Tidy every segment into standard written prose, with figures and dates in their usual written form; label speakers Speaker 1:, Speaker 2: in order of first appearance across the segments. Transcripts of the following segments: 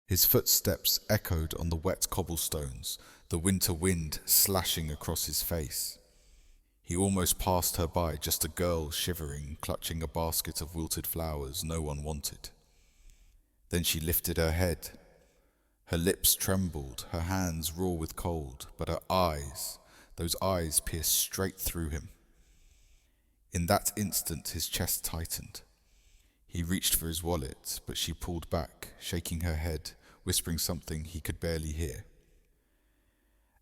Speaker 1: His footsteps echoed on the wet cobblestones, the winter wind slashing across his face. He almost passed her by, just a girl shivering, clutching a basket of wilted flowers no one wanted. Then she lifted her head. Her lips trembled, her hands raw with cold, but her eyes, those eyes pierced straight through him. In that instant his chest tightened. He reached for his wallet, but she pulled back, shaking her head, whispering something he could barely hear.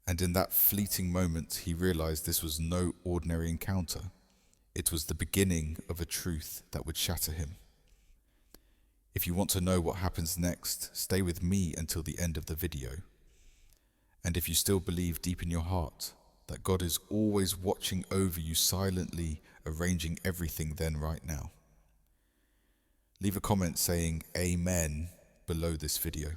Speaker 1: And in that fleeting moment he realized this was no ordinary encounter. It was the beginning of a truth that would shatter him. If you want to know what happens next, stay with me until the end of the video. And if you still believe deep in your heart that God is always watching over you, silently arranging everything then right now, leave a comment saying Amen below this video.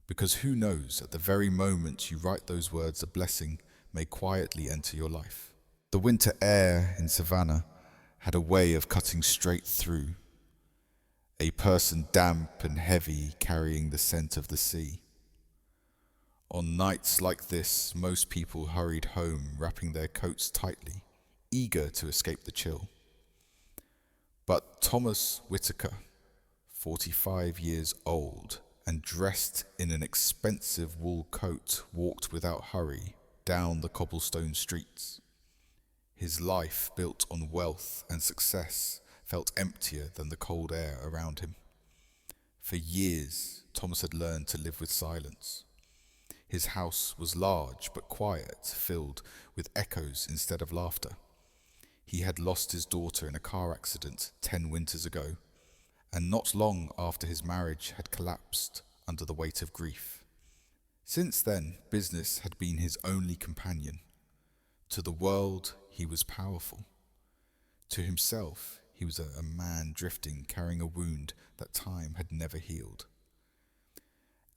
Speaker 1: Because who knows, at the very moment you write those words, a blessing may quietly enter your life. The winter air in Savannah had a way of cutting straight through. A person damp and heavy, carrying the scent of the sea. On nights like this, most people hurried home, wrapping their coats tightly, eager to escape the chill. But Thomas Whitaker, 45 years old, and dressed in an expensive wool coat, walked without hurry down the cobblestone streets. His life, built on wealth and success, felt emptier than the cold air around him. For years, Thomas had learned to live with silence. His house was large but quiet, filled with echoes instead of laughter. He had lost his daughter in a car accident 10 winters ago, and not long after his marriage had collapsed under the weight of grief. Since then, business had been his only companion. To the world, he was powerful. To himself, he was a man drifting, carrying a wound that time had never healed.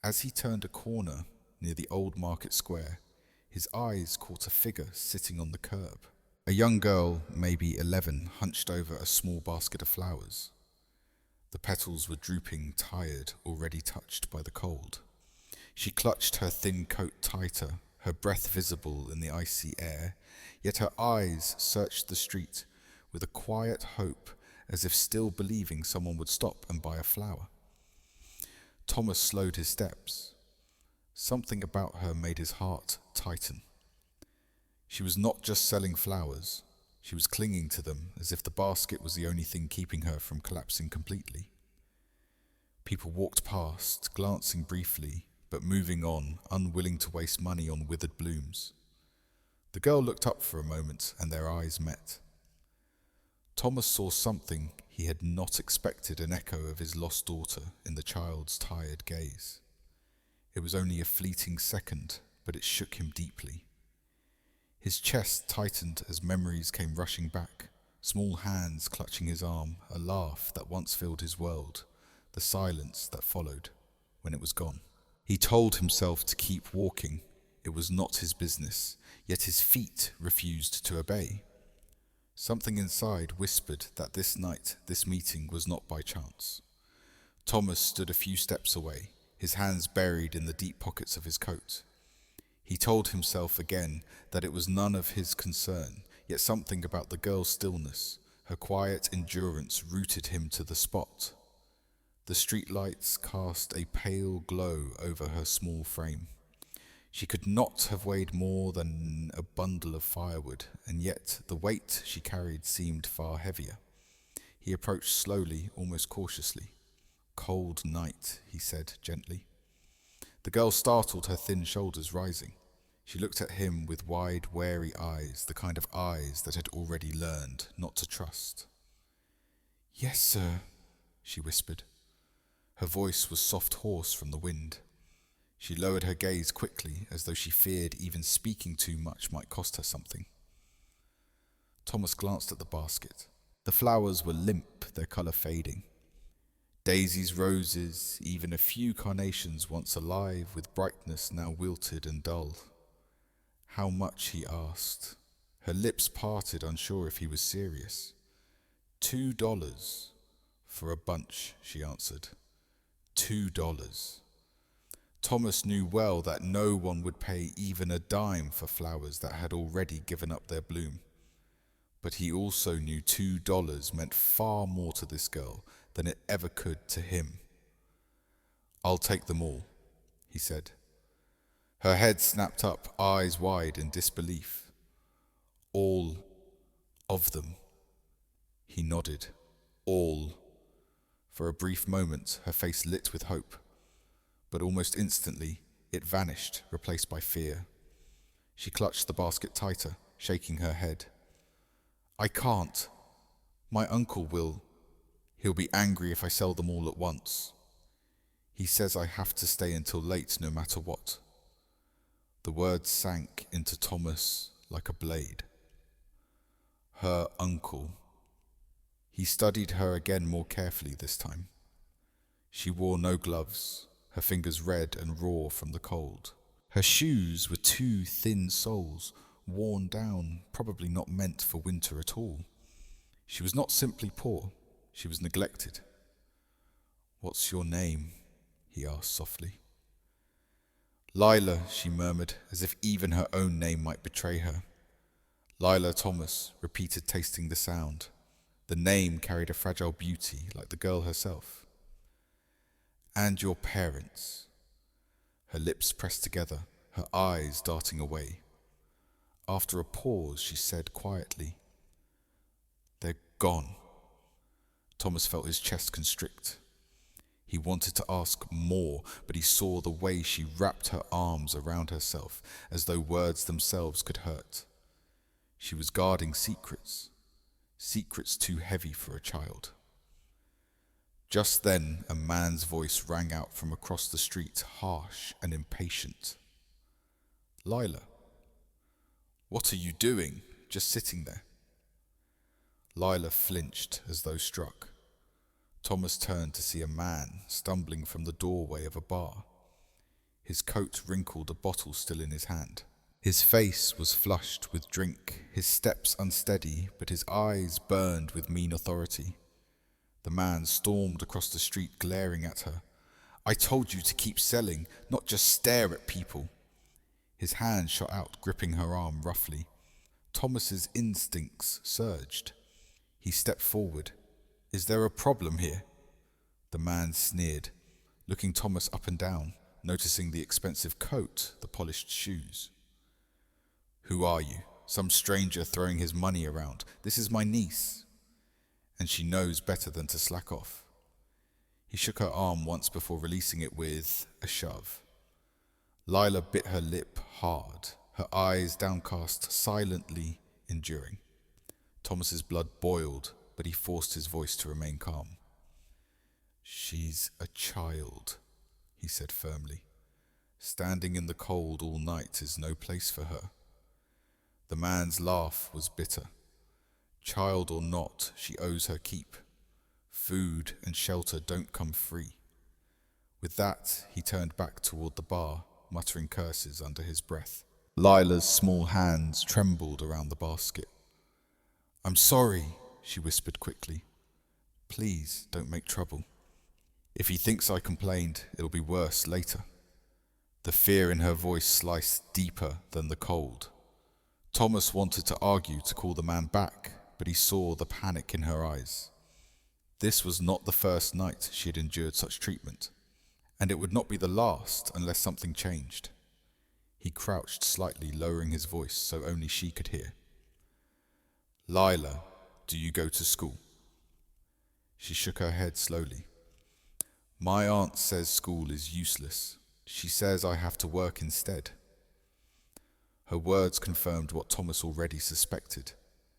Speaker 1: As he turned a corner near the old market square, his eyes caught a figure sitting on the curb. A young girl, maybe 11, hunched over a small basket of flowers. The petals were drooping, tired, already touched by the cold. She clutched her thin coat tighter, her breath visible in the icy air, yet her eyes searched the street with a quiet hope, as if still believing someone would stop and buy a flower. Thomas slowed his steps. Something about her made his heart tighten. She was not just selling flowers. She was clinging to them as if the basket was the only thing keeping her from collapsing completely. People walked past, glancing briefly, but moving on, unwilling to waste money on withered blooms. The girl looked up for a moment, and their eyes met. Thomas saw something he had not expected, an echo of his lost daughter in the child's tired gaze. It was only a fleeting second, but it shook him deeply. His chest tightened as memories came rushing back, small hands clutching his arm, a laugh that once filled his world, the silence that followed when it was gone. He told himself to keep walking. It was not his business, yet his feet refused to obey. Something inside whispered that this night, this meeting was not by chance. Thomas stood a few steps away, his hands buried in the deep pockets of his coat. He told himself again that it was none of his concern, yet something about the girl's stillness, her quiet endurance, rooted him to the spot. The streetlights cast a pale glow over her small frame. She could not have weighed more than a bundle of firewood, and yet the weight she carried seemed far heavier. He approached slowly, almost cautiously. "Cold night," he said gently. The girl startled, her thin shoulders rising. She looked at him with wide, wary eyes, the kind of eyes that had already learned not to trust. "Yes, sir," she whispered. Her voice was soft, hoarse from the wind. She lowered her gaze quickly, as though she feared even speaking too much might cost her something. Thomas glanced at the basket. The flowers were limp, their colour fading. Daisies, roses, even a few carnations once alive with brightness, now wilted and dull. How much, he asked. Her lips parted, unsure if he was serious. $2 for a bunch, she answered. $2. Thomas knew well that no one would pay even a dime for flowers that had already given up their bloom. But he also knew $2 meant far more to this girl than it ever could to him. "I'll take them all," he said. Her head snapped up, eyes wide in disbelief. "All of them?" He nodded. "All." For a brief moment, her face lit with hope, but almost instantly, it vanished, replaced by fear. She clutched the basket tighter, shaking her head. "I can't. My uncle will. He'll be angry if I sell them all at once. He says I have to stay until late no matter what." The words sank into Thomas like a blade. Her uncle. He studied her again more carefully this time. She wore no gloves, her fingers red and raw from the cold. Her shoes were two thin soles, worn down, probably not meant for winter at all. She was not simply poor, she was neglected. "What's your name?" he asked softly. "Lila," she murmured, as if even her own name might betray her. "Lila Thomas," repeated, tasting the sound. The name carried a fragile beauty, like the girl herself. "And your parents?" Her lips pressed together, her eyes darting away. After a pause, she said quietly, "They're gone." Thomas felt his chest constrict. He wanted to ask more, but he saw the way she wrapped her arms around herself, as though words themselves could hurt. She was guarding secrets, secrets too heavy for a child. Just then, a man's voice rang out from across the street, harsh and impatient. "Lila, what are you doing, just sitting there?" Lila flinched as though struck. Thomas turned to see a man stumbling from the doorway of a bar. His coat wrinkled, a bottle still in his hand. His face was flushed with drink, his steps unsteady, but his eyes burned with mean authority. The man stormed across the street, glaring at her. "I told you to keep selling, not just stare at people." His hand shot out, gripping her arm roughly. Thomas's instincts surged. He stepped forward. "Is there a problem here?" The man sneered, looking Thomas up and down, noticing the expensive coat, the polished shoes. "Who are you? Some stranger throwing his money around. This is my niece, and she knows better than to slack off." He shook her arm once before releasing it with a shove. Lila bit her lip hard, her eyes downcast, silently enduring. Thomas's blood boiled, but he forced his voice to remain calm. "She's a child," he said firmly. "Standing in the cold all night is no place for her." The man's laugh was bitter. Child or not, she owes her keep. Food and shelter don't come free. With that, he turned back toward the bar, muttering curses under his breath. Lila's small hands trembled around the basket. "I'm sorry," she whispered quickly. "Please don't make trouble. If he thinks I complained, it'll be worse later." The fear in her voice sliced deeper than the cold. Thomas wanted to argue to call the man back, but he saw the panic in her eyes. This was not the first night she had endured such treatment, and it would not be the last unless something changed. He crouched slightly, lowering his voice so only she could hear. "Lila, do you go to school?" She shook her head slowly. "My aunt says school is useless. She says I have to work instead." Her words confirmed what Thomas already suspected.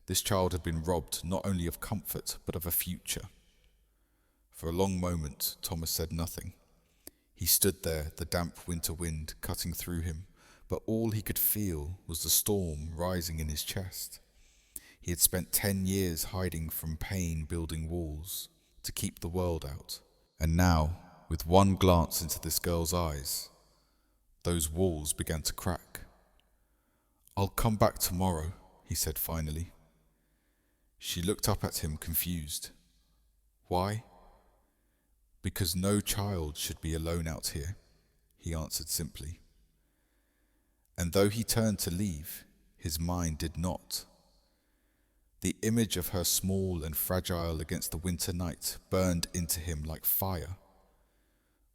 Speaker 1: This child had been robbed not only of comfort, but of a future. For a long moment, Thomas said nothing. He stood there, the damp winter wind cutting through him, but all he could feel was the storm rising in his chest. He had spent 10 years hiding from pain, building walls to keep the world out. And now, with one glance into this girl's eyes, those walls began to crack. "I'll come back tomorrow," he said finally. She looked up at him, confused. "Why?" "Because no child should be alone out here. he answered simply. And though he turned to leave, his mind did not. The image of her small and fragile against the winter night burned into him like fire.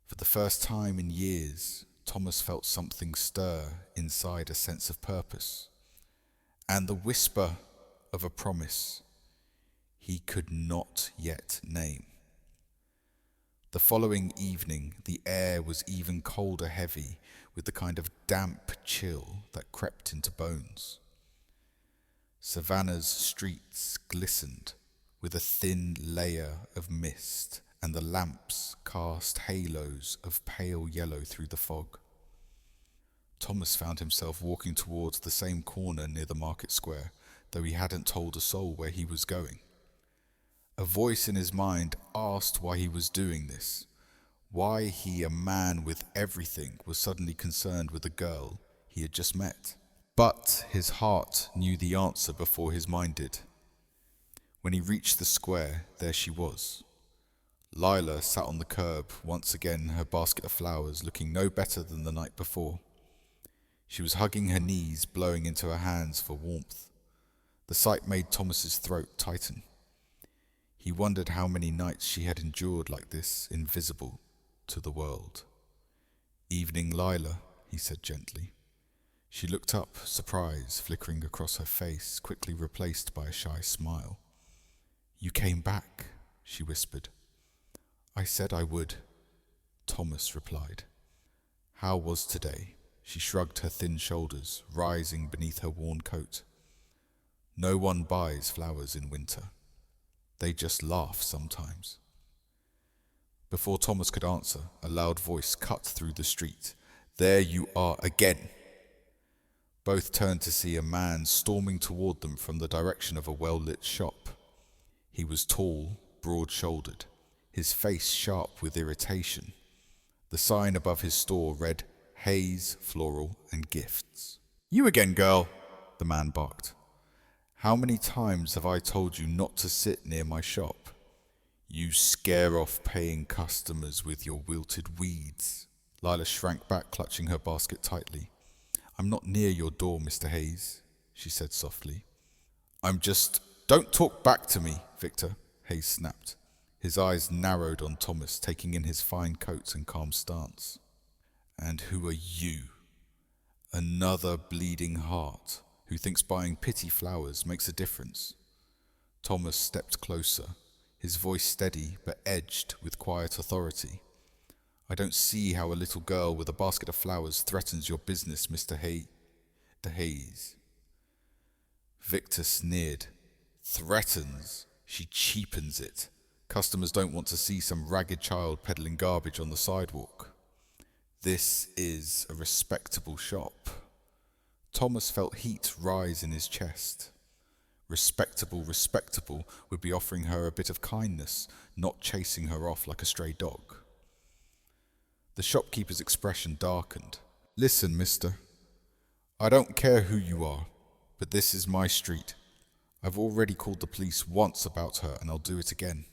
Speaker 1: For the first time in years, Thomas felt something stir inside, a sense of purpose, and the whisper of a promise he could not yet name. The following evening, the air was even colder heavy, with the kind of damp chill that crept into bones. Savannah's streets glistened with a thin layer of mist, and the lamps cast halos of pale yellow through the fog. Thomas found himself walking towards the same corner near the market square, though he hadn't told a soul where he was going. A voice in his mind asked why he was doing this, why he, a man with everything, was suddenly concerned with a girl he had just met. But his heart knew the answer before his mind did. When he reached the square, there she was. Lila sat on the curb, once again, her basket of flowers, looking no better than the night before. She was hugging her knees, blowing into her hands for warmth. The sight made Thomas's throat tighten. He wondered how many nights she had endured like this, invisible to the world. "Evening, Lila," he said gently. She looked up, surprise flickering across her face, quickly replaced by a shy smile. "You came back," she whispered. "I said I would," Thomas replied. "How was today?" She shrugged her thin shoulders, rising beneath her worn coat. "No one buys flowers in winter. They just laugh sometimes." Before Thomas could answer, a loud voice cut through the street. "There you are again!" Both turned to see a man storming toward them from the direction of a well-lit shop. He was tall, broad-shouldered, his face sharp with irritation. The sign above his store read, "Hayes, Floral and Gifts." "You again, girl," the man barked. "How many times have I told you not to sit near my shop? You scare off paying customers with your wilted weeds." Lila shrank back, clutching her basket tightly. "I'm not near your door, Mr. Hayes," she said softly. Don't talk back to me, Victor," Hayes snapped. His eyes narrowed on Thomas, taking in his fine coat and calm stance. "And who are you? Another bleeding heart who thinks buying pity flowers makes a difference?" Thomas stepped closer, his voice steady but edged with quiet authority. "I don't see how a little girl with a basket of flowers threatens your business, Mr. Hayes." Victor sneered. "Threatens? She cheapens it. Customers don't want to see some ragged child peddling garbage on the sidewalk. This is a respectable shop." Thomas felt heat rise in his chest. Respectable would be offering her a bit of kindness, not chasing her off like a stray dog. The shopkeeper's expression darkened. "Listen, mister. I don't care who you are, but this is my street. I've already called the police once about her, and I'll do it again.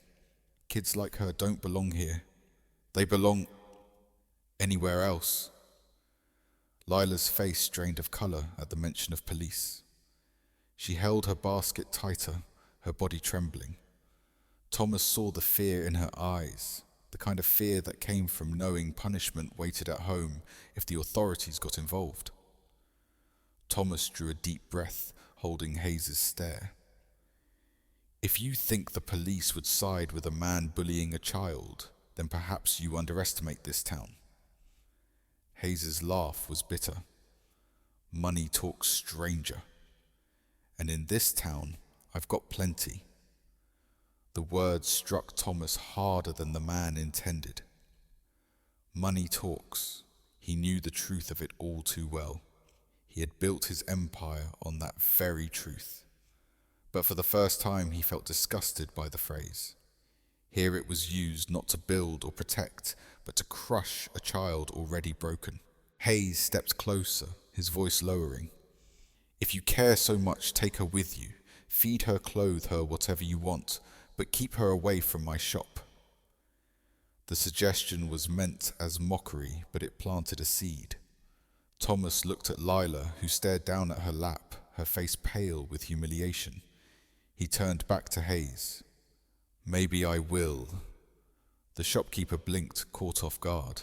Speaker 1: Kids like her don't belong here. They belong anywhere else." Lila's face drained of colour at the mention of police. She held her basket tighter, her body trembling. Thomas saw the fear in her eyes, the kind of fear that came from knowing punishment waited at home if the authorities got involved. Thomas drew a deep breath, holding Hayes' stare. "If you think the police would side with a man bullying a child, then perhaps you underestimate this town." Hayes' laugh was bitter. "Money talks stranger. And in this town, I've got plenty." The words struck Thomas harder than the man intended. Money talks. He knew the truth of it all too well. He had built his empire on that very truth. But for the first time, he felt disgusted by the phrase. Here it was used not to build or protect, but to crush a child already broken. Hayes stepped closer, his voice lowering. "If you care so much, take her with you. Feed her, clothe her, whatever you want, but keep her away from my shop." The suggestion was meant as mockery, but it planted a seed. Thomas looked at Lila, who stared down at her lap, her face pale with humiliation. He turned back to Hayes. "Maybe I will." The shopkeeper blinked, caught off guard.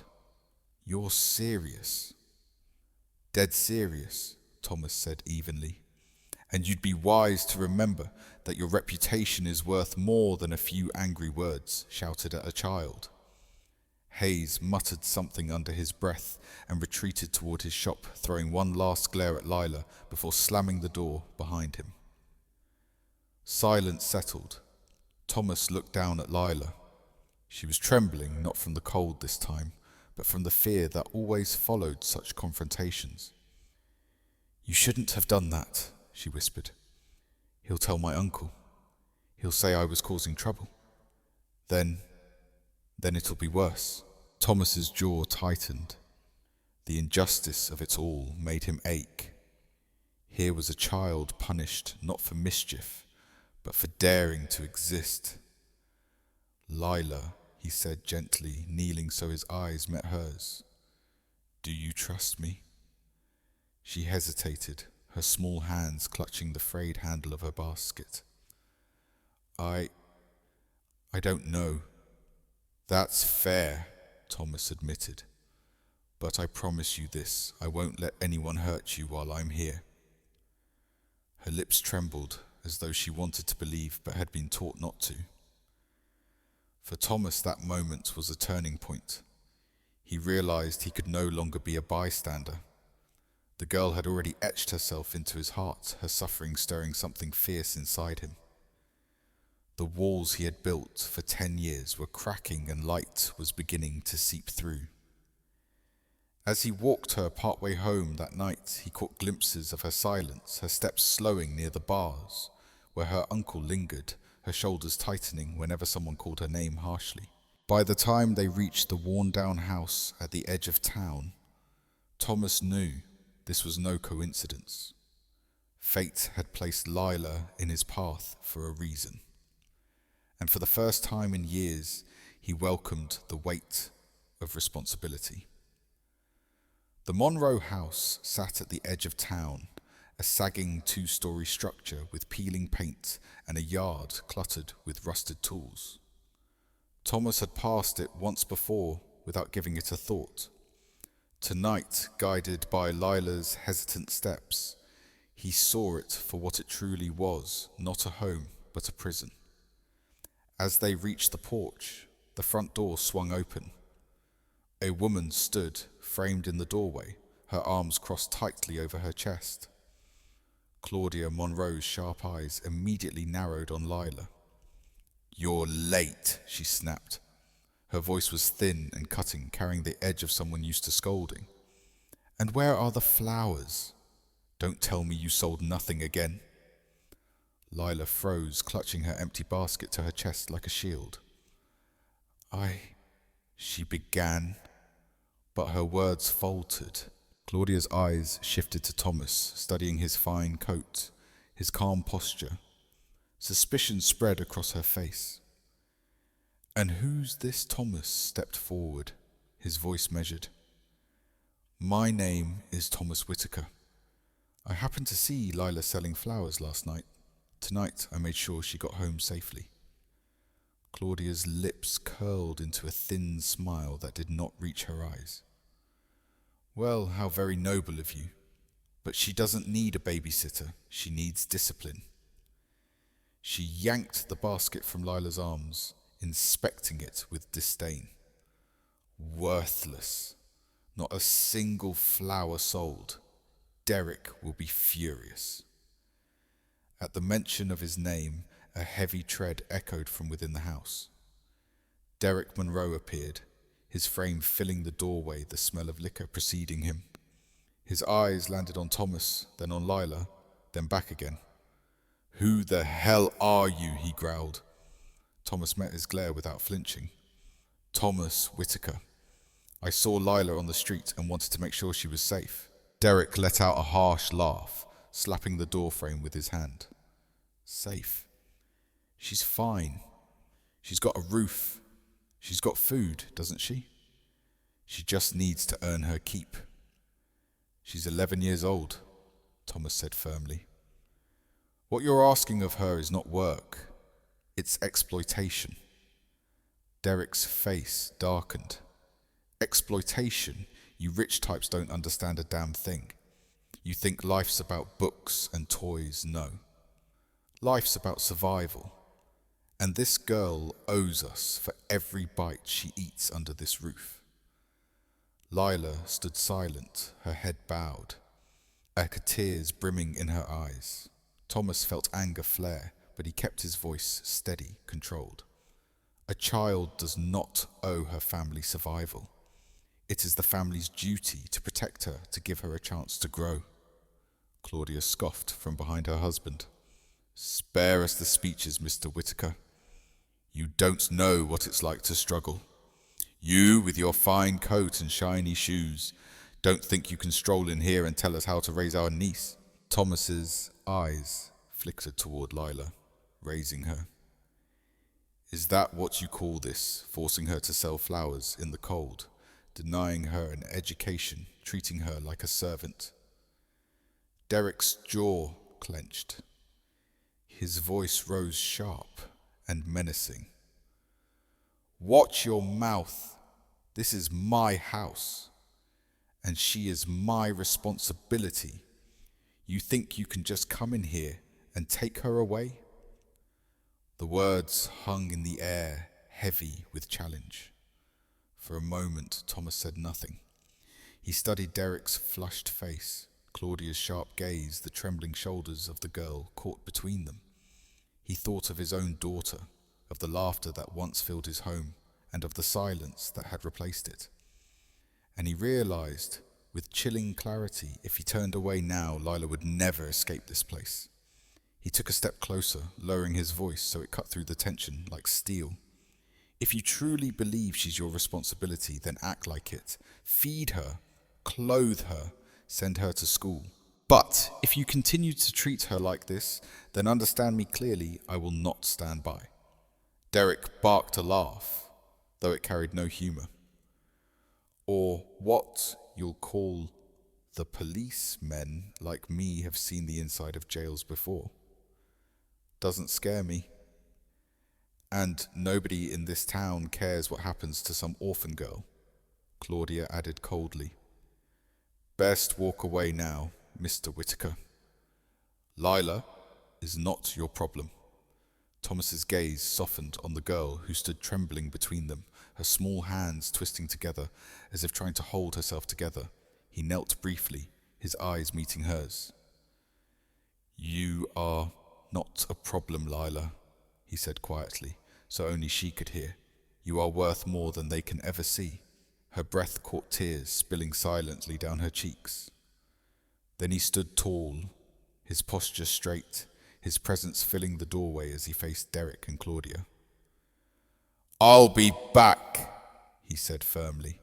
Speaker 1: "You're serious?" "Dead serious," Thomas said evenly. "And you'd be wise to remember that your reputation is worth more than a few angry words shouted at a child." Hayes muttered something under his breath and retreated toward his shop, throwing one last glare at Lila before slamming the door behind him. Silence settled. Thomas looked down at Lila. She was trembling, not from the cold this time, but from the fear that always followed such confrontations. "You shouldn't have done that," she whispered. "He'll tell my uncle. He'll say I was causing trouble. Then it'll be worse." Thomas's jaw tightened. The injustice of it all made him ache. Here was a child punished not for mischief, but for daring to exist. "Lila," he said gently, kneeling so his eyes met hers. "Do you trust me?" She hesitated, her small hands clutching the frayed handle of her basket. I don't know." "That's fair," Thomas admitted. "But I promise you this, I won't let anyone hurt you while I'm here." Her lips trembled, as though she wanted to believe but had been taught not to. For Thomas, that moment was a turning point. He realized he could no longer be a bystander. The girl had already etched herself into his heart, her suffering stirring something fierce inside him. The walls he had built for 10 years were cracking and light was beginning to seep through. As he walked her partway home that night, he caught glimpses of her silence, her steps slowing near the bars, where her uncle lingered, her shoulders tightening whenever someone called her name harshly. By the time they reached the worn-down house at the edge of town, Thomas knew this was no coincidence. Fate had placed Lila in his path for a reason. And for the first time in years, he welcomed the weight of responsibility. The Monroe house sat at the edge of town, a sagging 2-story structure with peeling paint and a yard cluttered with rusted tools. Thomas had passed it once before without giving it a thought. Tonight, guided by Lila's hesitant steps, he saw it for what it truly was, not a home, but a prison. As they reached the porch, the front door swung open. A woman stood, framed in the doorway, her arms crossed tightly over her chest. Claudia Monroe's sharp eyes immediately narrowed on Lila. "You're late," she snapped. Her voice was thin and cutting, carrying the edge of someone used to scolding. "And where are the flowers? Don't tell me you sold nothing again." Lila froze, clutching her empty basket to her chest like a shield. She began, but her words faltered. Claudia's eyes shifted to Thomas, studying his fine coat, his calm posture. Suspicion spread across her face. "And who's this?" Thomas stepped forward, his voice measured. "My name is Thomas Whitaker. I happened to see Lila selling flowers last night. Tonight I made sure she got home safely." Claudia's lips curled into a thin smile that did not reach her eyes. "Well, how very noble of you. But she doesn't need a babysitter. She needs discipline." She yanked the basket from Lila's arms, inspecting it with disdain. "Worthless. Not a single flower sold. Derrick will be furious." At the mention of his name, a heavy tread echoed from within the house. Derrick Monroe appeared, his frame filling the doorway, the smell of liquor preceding him. His eyes landed on Thomas, then on Lila, then back again. "Who the hell are you?" he growled. Thomas met his glare without flinching. "Thomas Whitaker. I saw Lila on the street and wanted to make sure she was safe." Derrick let out a harsh laugh, slapping the door frame with his hand. "Safe? She's fine. She's got a roof. She's got food, doesn't she? She just needs to earn her keep. She's 11 years old, Thomas said firmly. What you're asking of her is not work, it's exploitation. Derrick's face darkened. Exploitation? You rich types don't understand a damn thing. You think life's about books and toys. No. Life's about survival. And this girl owes us for every bite she eats under this roof. Lila stood silent, her head bowed, tears brimming in her eyes. Thomas felt anger flare, but he kept his voice steady, controlled. A child does not owe her family survival. It is the family's duty to protect her, to give her a chance to grow. Claudia scoffed from behind her husband. Spare us the speeches, Mr. Whitaker. You don't know what it's like to struggle. You, with your fine coat and shiny shoes, don't think you can stroll in here and tell us how to raise our niece. Thomas's eyes flickered toward Lila, raising her. Is that what you call this, forcing her to sell flowers in the cold, denying her an education, treating her like a servant? Derrick's jaw clenched. His voice rose sharp and menacing. Watch your mouth. This is my house, and she is my responsibility. You think you can just come in here and take her away? The words hung in the air, heavy with challenge. For a moment, Thomas said nothing. He studied Derrick's flushed face, Claudia's sharp gaze, the trembling shoulders of the girl caught between them. He thought of his own daughter, of the laughter that once filled his home, and of the silence that had replaced it. And he realized, with chilling clarity, if he turned away now, Lila would never escape this place. He took a step closer, lowering his voice so it cut through the tension like steel. If you truly believe she's your responsibility, then act like it. Feed her, clothe her, send her to school. But if you continue to treat her like this, then understand me clearly, I will not stand by. Derrick barked a laugh, though it carried no humour. Or what you'll call the policemen like me have seen the inside of jails before. Doesn't scare me. And nobody in this town cares what happens to some orphan girl, Claudia added coldly. Best walk away now, Mr. Whitaker. Lila is not your problem. Thomas's gaze softened on the girl who stood trembling between them, her small hands twisting together as if trying to hold herself together. He knelt briefly, his eyes meeting hers. You are not a problem, Lila, he said quietly, so only she could hear. You are worth more than they can ever see. Her breath caught tears spilling silently down her cheeks. Then he stood tall, his posture straight, his presence filling the doorway as he faced Derrick and Claudia. I'll be back, he said firmly.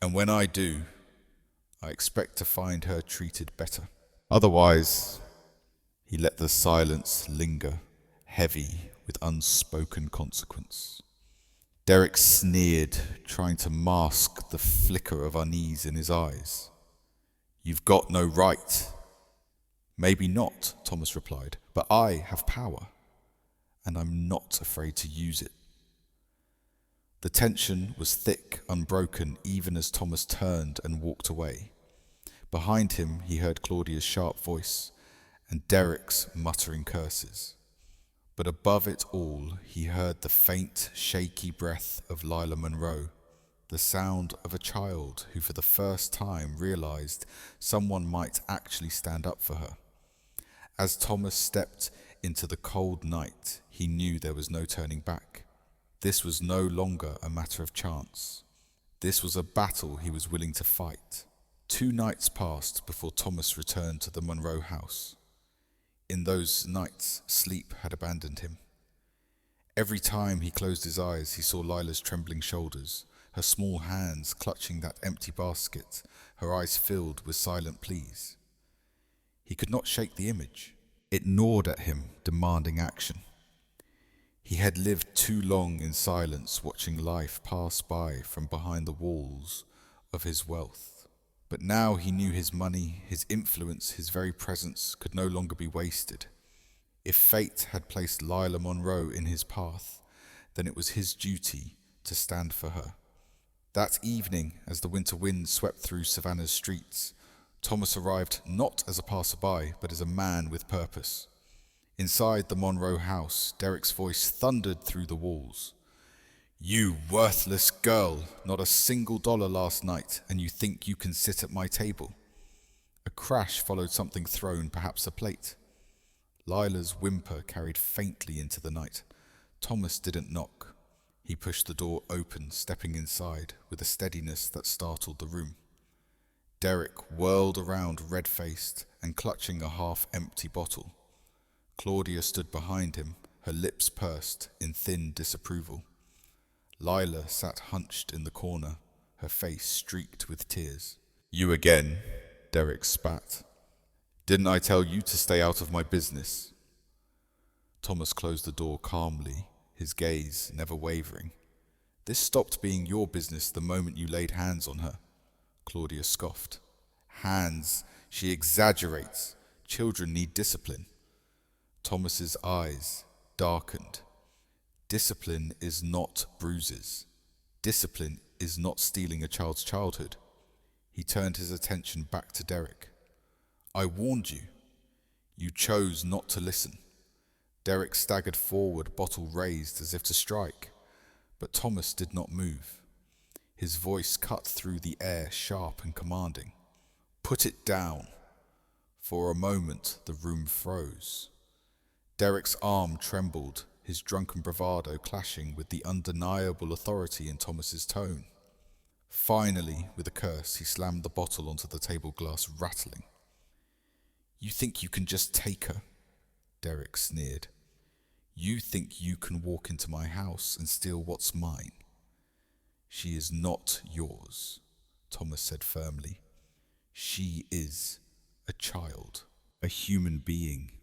Speaker 1: And when I do, I expect to find her treated better. Otherwise, he let the silence linger, heavy with unspoken consequence. Derrick sneered, trying to mask the flicker of unease in his eyes. You've got no right. Maybe not, Thomas replied, but I have power, and I'm not afraid to use it. The tension was thick, unbroken, even as Thomas turned and walked away. Behind him, he heard Claudia's sharp voice and Derrick's muttering curses. But above it all, he heard the faint, shaky breath of Lila Monroe, the sound of a child who for the first time realized someone might actually stand up for her. As Thomas stepped into the cold night, he knew there was no turning back. This was no longer a matter of chance. This was a battle he was willing to fight. 2 nights passed before Thomas returned to the Monroe house. In those nights, sleep had abandoned him. Every time he closed his eyes, he saw Lila's trembling shoulders, her small hands clutching that empty basket, her eyes filled with silent pleas. He could not shake the image. It gnawed at him, demanding action. He had lived too long in silence, watching life pass by from behind the walls of his wealth. But now he knew his money, his influence, his very presence could no longer be wasted. If fate had placed Lila Monroe in his path, then it was his duty to stand for her. That evening, as the winter wind swept through Savannah's streets, Thomas arrived not as a passerby, but as a man with purpose. Inside the Monroe house, Derrick's voice thundered through the walls. "You worthless girl, not a single dollar last night, and you think you can sit at my table?" A crash followed something thrown, perhaps a plate. Lila's whimper carried faintly into the night. Thomas didn't knock. He pushed the door open, stepping inside with a steadiness that startled the room. Derrick whirled around, red-faced and clutching a half-empty bottle. Claudia stood behind him, her lips pursed in thin disapproval. Lila sat hunched in the corner, her face streaked with tears. "You again," Derrick spat. "Didn't I tell you to stay out of my business?" Thomas closed the door calmly, his gaze never wavering. "This stopped being your business the moment you laid hands on her," Claudia scoffed. "Hands, she exaggerates. Children need discipline." Thomas's eyes darkened. Discipline is not bruises. Discipline is not stealing a child's childhood. He turned his attention back to Derrick. "I warned you. You chose not to listen." Derrick staggered forward, bottle raised as if to strike, but Thomas did not move. His voice cut through the air, sharp and commanding. "Put it down." For a moment, the room froze. Derrick's arm trembled, his drunken bravado clashing with the undeniable authority in Thomas's tone. Finally, with a curse, he slammed the bottle onto the table glass, rattling. "You think you can just take her?" Derrick sneered. "You think you can walk into my house and steal what's mine?" "She is not yours," Thomas said firmly. "She is a child, a human being,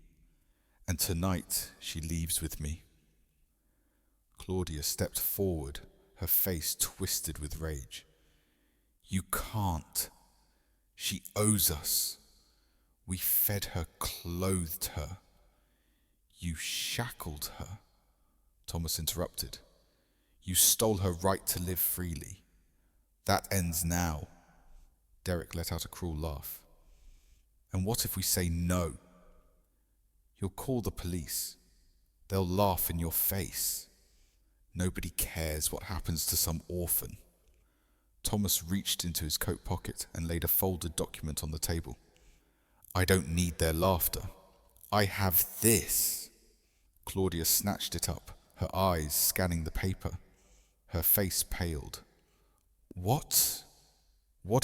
Speaker 1: and tonight she leaves with me." Claudia stepped forward, her face twisted with rage. "You can't. She owes us. We fed her, clothed her. You shackled her," Thomas interrupted. "You stole her right to live freely. That ends now." Derrick let out a cruel laugh. "And what if we say no? You'll call the police. They'll laugh in your face. Nobody cares what happens to some orphan." Thomas reached into his coat pocket and laid a folded document on the table. "I don't need their laughter. I have this." Claudia snatched it up, her eyes scanning the paper. Her face paled. What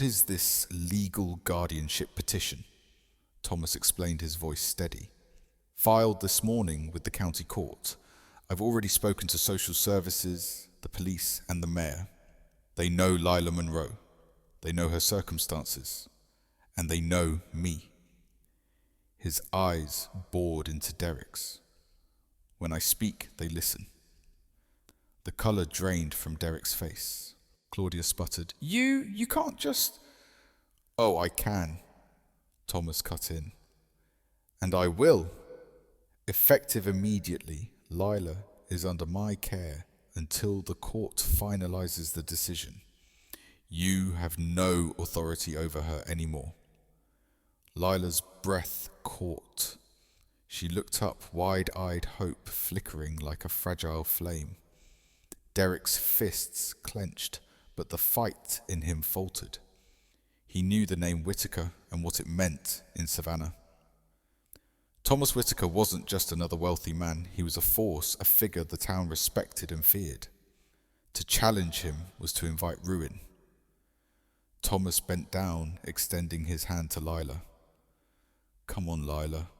Speaker 1: is this legal guardianship petition?" Thomas explained, his voice steady. "Filed this morning with the county court. I've already spoken to social services, the police, and the mayor. They know Lila Monroe. They know her circumstances. And they know me." His eyes bored into Derrick's. "When I speak, they listen." The colour drained from Derrick's face. Claudia sputtered, You can't just..." "Oh, I can," Thomas cut in. "And I will. Effective immediately, Lila is under my care until the court finalizes the decision. You have no authority over her anymore." Lila's breath caught. She looked up, wide-eyed hope flickering like a fragile flame. Derrick's fists clenched, but the fight in him faltered. He knew the name Whitaker and what it meant in Savannah. Thomas Whitaker wasn't just another wealthy man. He was a force, a figure the town respected and feared. To challenge him was to invite ruin. Thomas bent down, extending his hand to Lila. "Come on, Lila.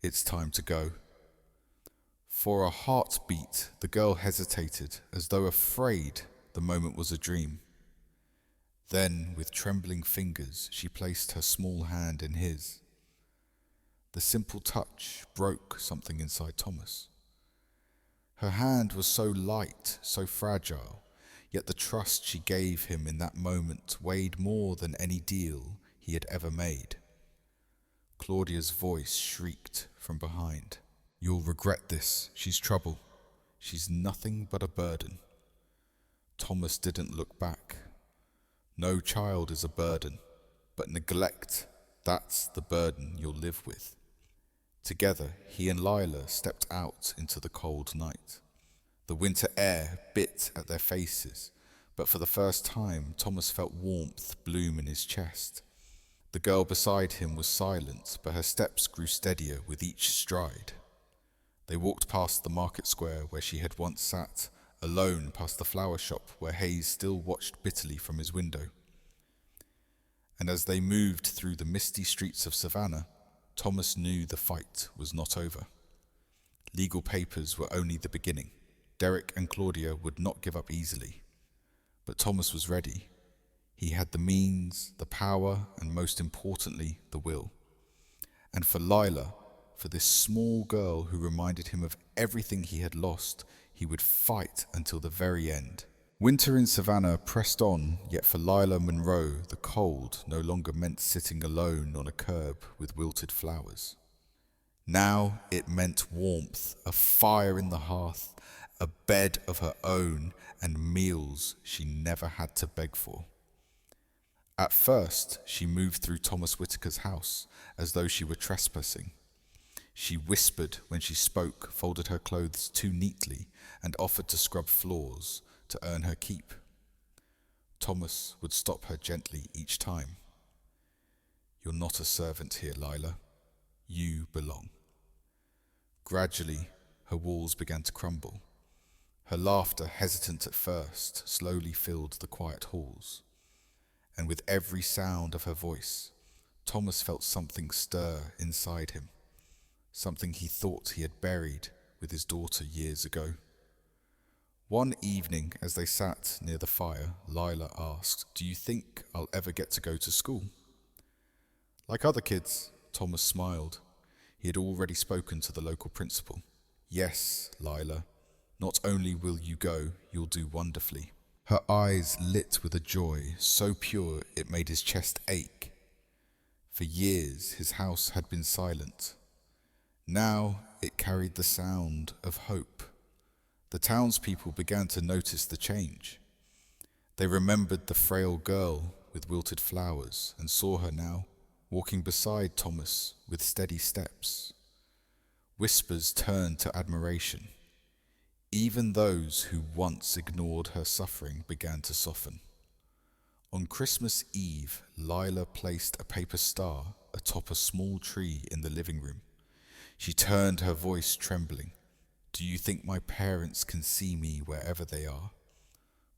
Speaker 1: It's time to go." For a heartbeat, the girl hesitated, as though afraid the moment was a dream. Then, with trembling fingers, she placed her small hand in his. The simple touch broke something inside Thomas. Her hand was so light, so fragile, yet the trust she gave him in that moment weighed more than any deal he had ever made. Claudia's voice shrieked from behind. "You'll regret this. She's trouble. She's nothing but a burden." Thomas didn't look back. No child is a burden, but neglect, that's the burden you'll live with. Together, he and Lila stepped out into the cold night. The winter air bit at their faces, but for the first time, Thomas felt warmth bloom in his chest. The girl beside him was silent, but her steps grew steadier with each stride. They walked past the market square where she had once sat, alone past the flower shop where Hayes still watched bitterly from his window. And as they moved through the misty streets of Savannah, Thomas knew the fight was not over. Legal papers were only the beginning. Derrick and Claudia would not give up easily. But Thomas was ready. He had the means, the power, and most importantly, the will. And for Lila, for this small girl who reminded him of everything he had lost, he would fight until the very end. Winter in Savannah pressed on, yet for Lila Monroe, the cold no longer meant sitting alone on a curb with wilted flowers. Now it meant warmth, a fire in the hearth, a bed of her own, and meals she never had to beg for. At first, she moved through Thomas Whitaker's house as though she were trespassing. She whispered when she spoke, folded her clothes too neatly, and offered to scrub floors to earn her keep. Thomas would stop her gently each time. "You're not a servant here, Lila. You belong." Gradually, her walls began to crumble. Her laughter, hesitant at first, slowly filled the quiet halls. And with every sound of her voice, Thomas felt something stir inside him. Something he thought he had buried with his daughter years ago. One evening, as they sat near the fire, Lila asked, "Do you think I'll ever get to go to school?" Like other kids, Thomas smiled. He had already spoken to the local principal. "Yes, Lila, not only will you go, you'll do wonderfully." Her eyes lit with a joy so pure it made his chest ache. For years, his house had been silent. Now it carried the sound of hope. The townspeople began to notice the change. They remembered the frail girl with wilted flowers and saw her now, walking beside Thomas with steady steps. Whispers turned to admiration. Even those who once ignored her suffering began to soften. On Christmas Eve, Lila placed a paper star atop a small tree in the living room. She turned, her voice trembling. "Do you think my parents can see me wherever they are?"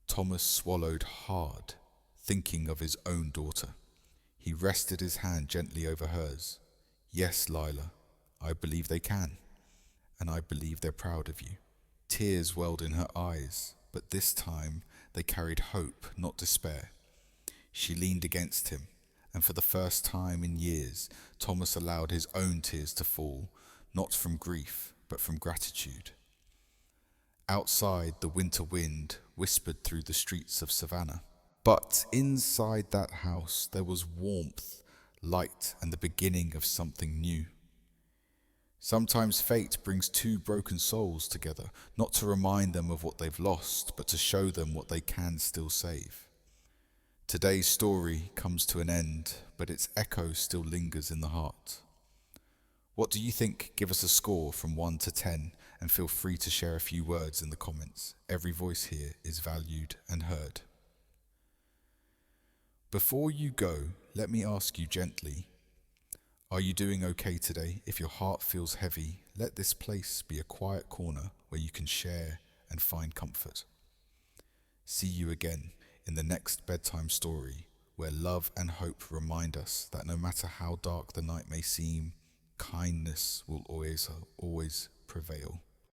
Speaker 1: Thomas swallowed hard, thinking of his own daughter. He rested his hand gently over hers. "Yes, Lila, I believe they can, and I believe they're proud of you." Tears welled in her eyes, but this time they carried hope, not despair. She leaned against him, and for the first time in years, Thomas allowed his own tears to fall, not from grief, but from gratitude. Outside, the winter wind whispered through the streets of Savannah. But inside that house, there was warmth, light, and the beginning of something new. Sometimes fate brings two broken souls together, not to remind them of what they've lost, but to show them what they can still save. Today's story comes to an end, but its echo still lingers in the heart. What do you think? Give us a score from 1 to 10, and feel free to share a few words in the comments. Every voice here is valued and heard. Before you go, let me ask you gently, are you doing okay today? If your heart feels heavy, let this place be a quiet corner where you can share and find comfort. See you again in the next bedtime story, where love and hope remind us that no matter how dark the night may seem, kindness will always prevail.